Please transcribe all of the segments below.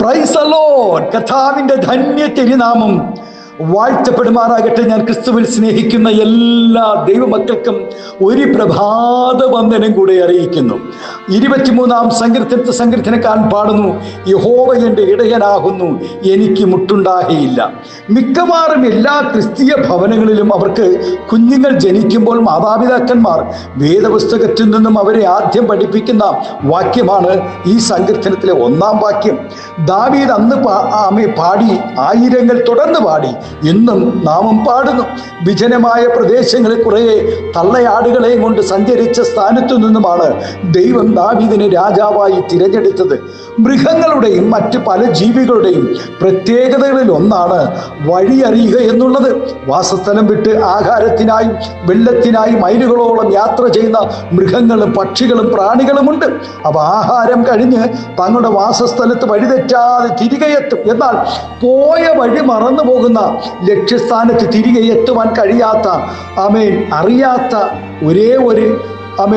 Praise the Lord. കർത്താവിന്റെ ധന്യ തിരുനാമം വാഴ്ത്തപ്പെടുമാറാകട്ടെ. ഞാൻ ക്രിസ്തുവിൽ സ്നേഹിക്കുന്ന എല്ലാ ദൈവമക്കൾക്കും ഒരു പ്രഭാത വന്ദനം കൂടെ അറിയിക്കുന്നു. 23-ാം സങ്കീർത്തനക്കാരൻ പാടുന്നു, യഹോവ എൻ്റെ ഇടയനാകുന്നു, എനിക്ക് മുട്ടുണ്ടാകുകയില്ല. മിക്കവാറും എല്ലാ ക്രിസ്തീയ ഭവനങ്ങളിലും അവർക്ക് കുഞ്ഞുങ്ങൾ ജനിക്കുമ്പോൾ മാതാപിതാക്കന്മാർ വേദപുസ്തകത്തിൽ നിന്നും അവരെ ആദ്യം പഠിപ്പിക്കുന്ന വാക്യമാണ് ഈ സങ്കീർത്തനത്തിലെ 1-ാം വാക്യം. ദാവീദ് അന്ന് പാടി, ആയിരങ്ങൾ തുടർന്ന് പാടി, ഇന്നും നാമം പാടുന്നു. വിജനമായ പ്രദേശങ്ങളിൽ കുറേ തള്ളയാടുകളെയും കൊണ്ട് സഞ്ചരിച്ച സ്ഥാനത്തു നിന്നുമാണ് ദൈവം ദാവീദിനെ രാജാവായി തിരഞ്ഞെടുത്തത്. മൃഗങ്ങളുടെയും മറ്റ് പല ജീവികളുടെയും പ്രത്യേകതകളിൽ ഒന്നാണ് വഴിയറിയുക എന്നുള്ളത്. വാസസ്ഥലം വിട്ട് ആഹാരത്തിനായും വെള്ളത്തിനായും മൈലുകളോളം യാത്ര ചെയ്യുന്ന മൃഗങ്ങളും പക്ഷികളും പ്രാണികളുമുണ്ട്. അവ ആഹാരം കഴിഞ്ഞ് തങ്ങളുടെ വാസസ്ഥലത്ത് വഴിതെറ്റാതെ തിരികെ എത്തും. എന്നാൽ പോയ വഴി മറന്നു പോകുന്ന, ലക്ഷ്യസ്ഥാനത്ത് തിരികെ എത്തുവാൻ കഴിയാത്ത, അറിയാത്ത ഒരേ ഒരു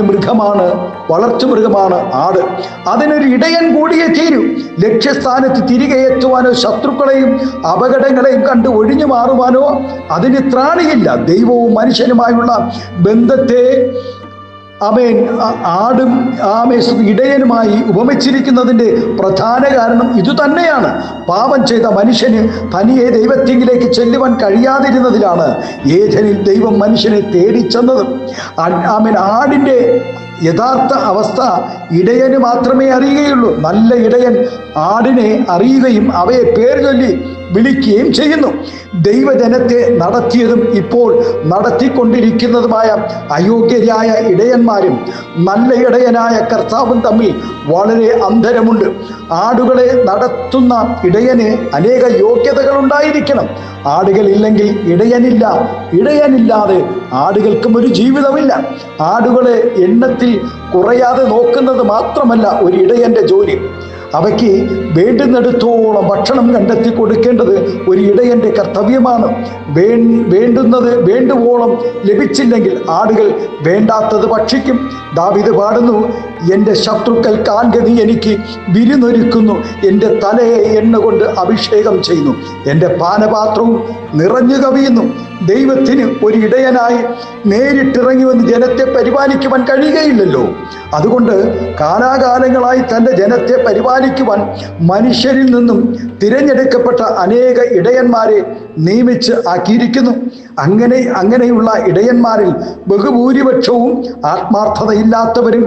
മൃഗമാണ്, വളർത്തു മൃഗമാണ് ആട്. അതിനൊരു ഇടയൻ കൂടിയേ തീരൂ. ലക്ഷ്യസ്ഥാനത്ത് തിരികെ എത്തുവാനോ ശത്രുക്കളെയും അപകടങ്ങളെയും കണ്ട് ഒഴിഞ്ഞു മാറുവാനോ അതിന് ത്രാണിയില്ല. ദൈവവും മനുഷ്യനുമായുള്ള ബന്ധത്തെ ആടും ഇടയനുമായി ഉപമിച്ചിരിക്കുന്നതിൻ്റെ പ്രധാന കാരണം ഇതുതന്നെയാണ്. പാപം ചെയ്ത മനുഷ്യന് തനിയെ ദൈവത്തിങ്കിലേക്ക് ചെല്ലുവാൻ കഴിയാതിരുന്നതിലാണ് ഏദനിൽ ദൈവം മനുഷ്യനെ തേടിച്ചെന്നത്. ആടിൻ്റെ യഥാർത്ഥ അവസ്ഥ ഇടയന് മാത്രമേ അറിയുകയുള്ളൂ. നല്ല ഇടയൻ ആടിനെ അറിയുകയും അവയെ പേര് ചൊല്ലി വിളിക്കുകയും ചെയ്യുന്നു. ദൈവജനത്തെ നടത്തിയതും ഇപ്പോൾ നടത്തിക്കൊണ്ടിരിക്കുന്നതുമായ അയോഗ്യരായ ഇടയന്മാരും നല്ല ഇടയനായ കർത്താവും തമ്മിൽ വളരെ അന്തരമുണ്ട്. ആടുകളെ നടത്തുന്ന ഇടയന് അനേക യോഗ്യതകൾ ഉണ്ടായിരിക്കണം. ആടുകളില്ലെങ്കിൽ ഇടയനില്ല, ഇടയനില്ലാതെ ആടുകൾക്കും ഒരു ജീവിതമില്ല. ആടുകളെ എണ്ണത്തിൽ കുറയാതെ നോക്കുന്നത് മാത്രമല്ല ഒരു ഇടയൻ്റെ ജോലി. അവയ്ക്ക് വേണ്ടുന്നിടത്തോളം ഭക്ഷണം കണ്ടെത്തി കൊടുക്കേണ്ടത് ഒരു ഇടയൻ്റെ കർത്തവ്യമാണ്. വേണ്ടുന്നത് വേണ്ടുവോളം ലഭിച്ചില്ലെങ്കിൽ ആടുകൾ വേണ്ടാത്തത് ഭക്ഷിക്കും. ദാവീദ് പാടുന്നു, എൻ്റെ ശത്രുക്കൾ കാൽഗതി എനിക്ക് വിരുന്നൊരുക്കുന്നു, എൻ്റെ തലയെ എണ്ണ കൊണ്ട് അഭിഷേകം ചെയ്യുന്നു, എൻ്റെ പാനപാത്രവും നിറഞ്ഞു കവിയുന്നു. ദൈവത്തിന് ഒരു ഇടയനായി നേരിട്ടിറങ്ങി വന്ന് ജനത്തെ പരിപാലിക്കുവാൻ കഴിയുകയില്ലല്ലോ. അതുകൊണ്ട് കാലാകാലങ്ങളായി തൻ്റെ ജനത്തെ പരിപാലിക്കുവാൻ മനുഷ്യരിൽ നിന്നും അനേക ഇടയന്മാരെ നിയമിച്ച് ആക്കിയിരിക്കുന്നു. അങ്ങനെയുള്ള ഇടയന്മാരിൽ ബഹുഭൂരിപക്ഷവും ആത്മാർത്ഥതയില്ലാത്തവരും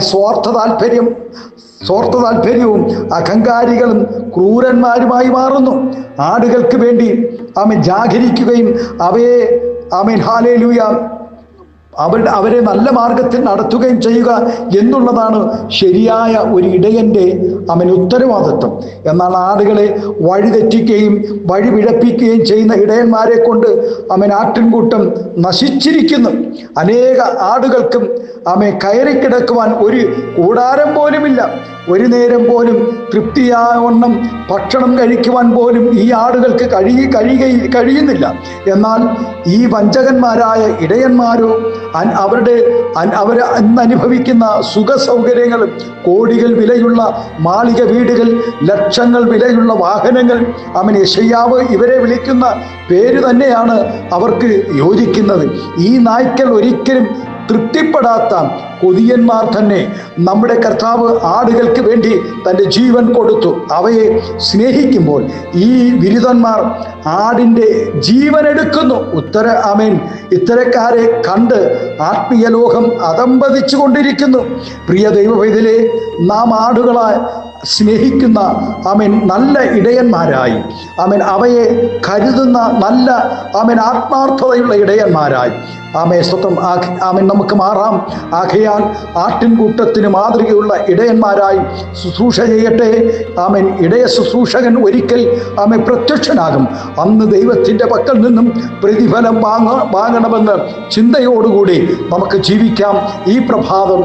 സ്വാർത്ഥ താല്പര്യവും അഹങ്കാരികളും ക്രൂരന്മാരുമായി മാറുന്നു. ആടുകൾക്ക് വേണ്ടി ജാഗരിക്കുകയും അവയെ ഹല്ലേലൂയ അവരെ നല്ല മാർഗത്തിൽ നടത്തുകയും ചെയ്യുക എന്നുള്ളതാണ് ശരിയായ ഒരു ഇടയൻ്റെ ഉത്തരവാദിത്വം. എന്നാൽ ആടുകളെ വഴിതെറ്റിക്കുകയും വഴി പിഴപ്പിക്കുകയും ചെയ്യുന്ന ഇടയന്മാരെ കൊണ്ട് ആട്ടിൻകൂട്ടം നശിച്ചിരിക്കുന്നു. അനേക ആടുകൾക്കും കയറിക്കിടക്കുവാൻ ഒരു കൂടാരം പോലുമില്ല. ഒരു നേരം പോലും തൃപ്തിയാവണ്ണം ഭക്ഷണം കഴിക്കുവാൻ പോലും ഈ ആടുകൾക്ക് കഴിയുന്നില്ല. എന്നാൽ ഈ വഞ്ചകന്മാരായ ഇടയന്മാരോ അവർ അനുഭവിക്കുന്ന സുഖ സൗകര്യങ്ങളും, കോടികൾ വിലയുള്ള മാളിക വീടുകൾ, ലക്ഷങ്ങൾ വിലയുള്ള വാഹനങ്ങൾ, യെശയ്യാവ് ഇവരെ വിളിക്കുന്ന പേര് തന്നെയാണ് അവർക്ക് യോജിക്കുന്നത്. ഈ നായ്ക്കൾ ഒരിക്കലും തൃപ്തിപ്പെടാത്ത കൊതിയന്മാർ തന്നെ നമ്മുടെ കർത്താവ് ആടുകൾക്ക് വേണ്ടി തൻ്റെ ജീവൻ കൊടുത്തു. അവയെ സ്നേഹിക്കുമ്പോൾ ഈ വിരുദ്ധന്മാർ ആടിൻ്റെ ജീവൻ എടുക്കുന്നു. ഇത്തരക്കാരെ കണ്ട് ആത്മീയ ലോകം അതമ്പതിച്ചു കൊണ്ടിരിക്കുന്നു. പ്രിയ ദൈവവൈതലേ, നാം ആടുകളായി സ്നേഹിക്കുന്ന നല്ല ഇടയന്മാരായി, അവയെ കരുതുന്ന നല്ല ആത്മാർത്ഥതയുള്ള ഇടയന്മാരായി സ്വത്വം നമുക്ക് മാറാം. ആകയാൽ ആട്ടിൻകൂട്ടത്തിന് മാതൃകയുള്ള ഇടയന്മാരായി ശുശ്രൂഷ ചെയ്യട്ടെ. ഇടയ ശുശ്രൂഷകൻ ഒരിക്കൽ പ്രത്യക്ഷനാകും. അന്ന് ദൈവത്തിൻ്റെ പക്കൽ നിന്നും പ്രതിഫലം വാങ്ങണമെന്ന് ചിന്തയോടുകൂടി നമുക്ക് ജീവിക്കാം. ഈ പ്രഭാതം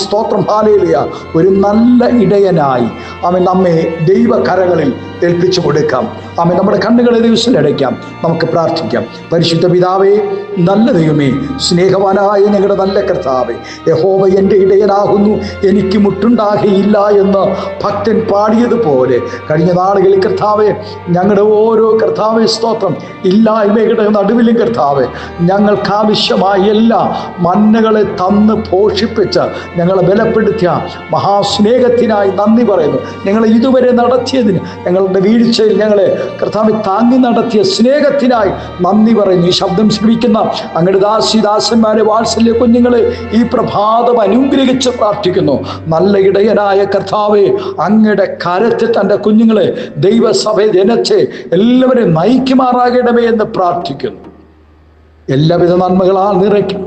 സ്തോത്രം ഹല്ലേലൂയ ഒരു നല്ല ഇടയനായി അവൻ നമ്മെ ദൈവകരങ്ങളിൽ ഏൽപ്പിച്ചു കൊടുക്കാം. അവൻ നമ്മുടെ കണ്ണുകളെ ദിവസത്തിലടയ്ക്കാം. നമുക്ക് പ്രാർത്ഥിക്കാം. പരിശുദ്ധ പിതാവേ, നല്ല ദൈവമേ, സ്നേഹവാനായ ഞങ്ങളുടെ നല്ല കർത്താവേ, യഹോവ എൻ്റെ ഇടയനാകുന്നു, എനിക്ക് മുട്ടുണ്ടാകുകയില്ല എന്ന് ഭക്തൻ പാടിയതുപോലെ കഴിഞ്ഞ നാളുകളിൽ കർത്താവേ, ഞങ്ങളുടെ ഓരോ കർത്താവേ സ്തോത്രം ഇല്ലായ്മയുടെ നടുവിലും കർത്താവേ, ഞങ്ങൾക്കാവശ്യമായ എല്ലാ മന്നകളെ തന്ന് പോഷിപ്പിച്ച് ഞങ്ങളെ ബലപ്പെടുത്തിയ മഹാസ്നേഹത്തിനായി നന്ദി പറയുന്നു. ഞങ്ങളെ ഇതുവരെ നടത്തിയതിന്, ഞങ്ങളുടെ വീഴ്ചയിൽ ഞങ്ങളെ കർത്താവ് താങ്ങി നടത്തിയ സ്നേഹത്തിനായി നന്ദി പറയുന്നു. ഈ ശബ്ദം ശ്രമിക്കുന്ന അങ്ങയുടെ ദാസന്മാരെ, വാത്സല്യ കുഞ്ഞുങ്ങളെ ഈ പ്രഭാതം അനുഗ്രഹിച്ച് പ്രാർത്ഥിക്കുന്നു. നല്ല ഇടയനായ കർത്താവെ, അങ്ങയുടെ കരത്തിൽ തൻ്റെ കുഞ്ഞുങ്ങളെ, ദൈവസഭ ജനത്തെ എല്ലാവരെയും നയിക്കുമാറാകണമേ എന്ന് പ്രാർത്ഥിക്കുന്നു. എല്ലാവിധ നന്മകളാൽ നിറയ്ക്കും,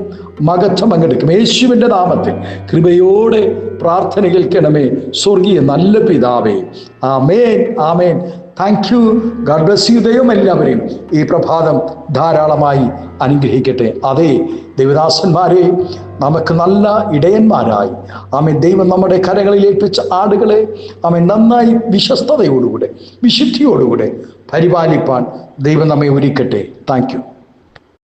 മഹത്വം പങ്കെടുക്കും. യേശുവിൻ്റെ നാമത്തിൽ കൃപയോടെ പ്രാർത്ഥന കേൾക്കണമേ സ്വർഗീയ നല്ല പിതാവേ. ആമേൻ, ആമേൻ. Thank you. God bless you. ദൈവം എല്ലാവരെയും ഈ പ്രഭാതം ധാരാളമായി അനുഗ്രഹിക്കട്ടെ. അതേ ദൈവദാസന്മാരെ, നമുക്ക് നല്ല ഇടയന്മാരായി ആമേൻ ദൈവം നമ്മുടെ കരങ്ങളിൽ ഏൽപ്പിച്ച ആടുകളെ ആമേൻ നന്നായി വിശ്വസ്തയോടുകൂടെ വിശുദ്ധിയോടുകൂടെ പരിപാലിപ്പാൻ ദൈവം നമ്മെ ഒരുക്കട്ടെ. Thank you.